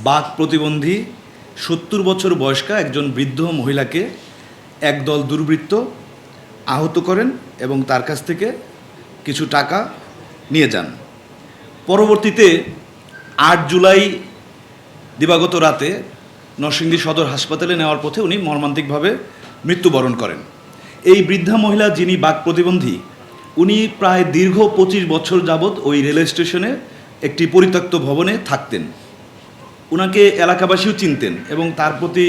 বাক প্রতিবন্ধী ৭০ বছর বয়স্কা একজন বৃদ্ধ মহিলাকে একদল দুর্বৃত্ত আহত করেন এবং তার কাছ থেকে কিছু টাকা নিয়ে যান। পরবর্তীতে ৮ জুলাই দিবাগত রাতে নরসিংদী সদর হাসপাতালে নেওয়ার পথে উনি মর্মান্তিকভাবে মৃত্যুবরণ করেন। এই বৃদ্ধা মহিলা যিনি বাক প্রতিবন্ধী, উনি প্রায় দীর্ঘ ২৫ বছর যাবৎ ওই রেলওয়ে স্টেশনে একটি পরিত্যক্ত ভবনে থাকতেন। ওনাকে এলাকাবাসীও চিনতেন এবং তার প্রতি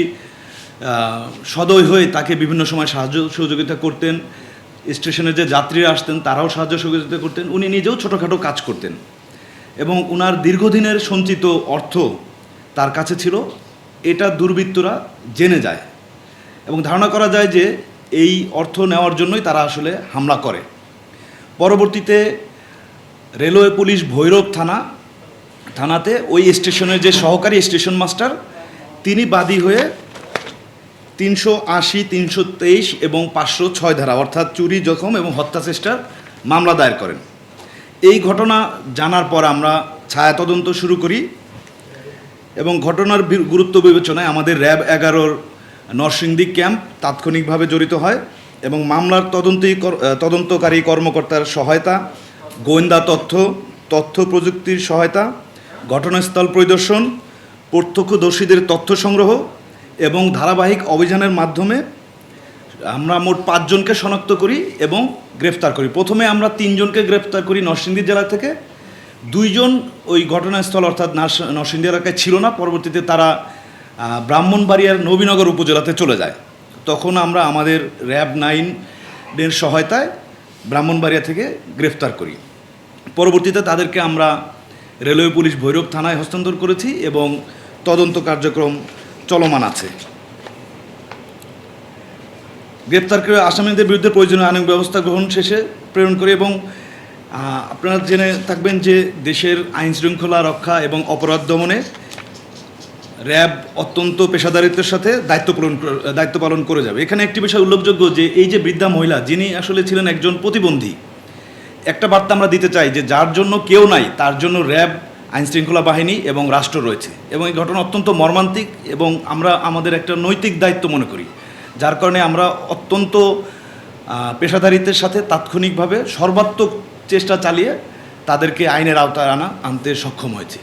সদয় হয়ে তাকে বিভিন্ন সময় সাহায্য সহযোগিতা করতেন। স্টেশনে যে যাত্রীরা আসতেন তারাও সাহায্য সহযোগিতা করতেন। উনি নিজেও ছোটোখাটো কাজ করতেন এবং ওনার দীর্ঘদিনের সঞ্চিত অর্থ তার কাছে ছিল। এটা দুর্বৃত্তরা জেনে যায় এবং ধারণা করা যায় যে এই অর্থ নেওয়ার জন্যই তারা আসলে হামলা করে। পরবর্তীতে রেলওয়ে পুলিশ ভৈরব থানাতে ওই স্টেশনের যে সহকারী স্টেশন মাস্টার, তিনি বাদী হয়ে ৩৮০, ৩২৩ এবং ৫০৬ ধারা অর্থাৎ চুরি, জখম এবং হত্যা চেষ্টার মামলা দায়ের করেন। এই ঘটনা জানার পর আমরা ছায়া তদন্ত শুরু করি এবং ঘটনার গুরুত্ব বিবেচনায় আমাদের র্যাব ১১-র নরসিংদী ক্যাম্প তাৎক্ষণিকভাবে জড়িত হয় এবং মামলার তদন্তকারী কর্মকর্তার সহায়তা, গোয়েন্দা তথ্য প্রযুক্তির সহায়তা, ঘটনাস্থল পরিদর্শন, প্রত্যক্ষদর্শীদের তথ্য সংগ্রহ এবং ধারাবাহিক অভিযানের মাধ্যমে আমরা মোট ৫ জনকে শনাক্ত করি এবং গ্রেফতার করি। প্রথমে আমরা ৩ জনকে গ্রেফতার করি নরসিংদী জেলা থেকে। ২ জন ওই ঘটনাস্থল অর্থাৎ নরসিংদী এলাকায় ছিল না। পরবর্তীতে তারা ব্রাহ্মণবাড়িয়ার নবীনগর উপজেলাতে চলে যায়। তখন আমরা আমাদের র্যাব 9-এর সহায়তায় ব্রাহ্মণবাড়িয়া থেকে গ্রেফতার করি। পরবর্তীতে তাদেরকে আমরা রেলওয়ে পুলিশ ভৈরব থানায় হস্তান্তর করেছি এবং তদন্ত কার্যক্রম চলমান আছে। গ্রেপ্তারকৃত আসামিদের বিরুদ্ধে প্রয়োজনীয় আইনানুগ ব্যবস্থা গ্রহণ শেষে প্রেরণ করি এবং আপনারা জেনে থাকবেন যে দেশের আইন শৃঙ্খলা রক্ষা এবং অপরাধ দমনে র্যাব অত্যন্ত পেশাদারিত্বের সাথে দায়িত্ব পালন করে যাবে। এখানে একটি বিষয় উল্লেখযোগ্য যে এই যে বৃদ্ধা মহিলা, যিনি আসলে ছিলেন একজন প্রতিবন্ধী, একটা বার্তা আমরা দিতে চাই যে যার জন্য কেউ নাই তার জন্য র্যাব, আইনশৃঙ্খলা বাহিনী এবং রাষ্ট্র রয়েছে এবং এই ঘটনা অত্যন্ত মর্মান্তিক এবং আমরা আমাদের একটা নৈতিক দায়িত্ব মনে করি, যার কারণে আমরা অত্যন্ত পেশাদারিত্বের সাথে তাৎক্ষণিকভাবে সর্বাত্মক চেষ্টা চালিয়ে তাদেরকে আইনের আওতায় আনতে সক্ষম হয়েছি।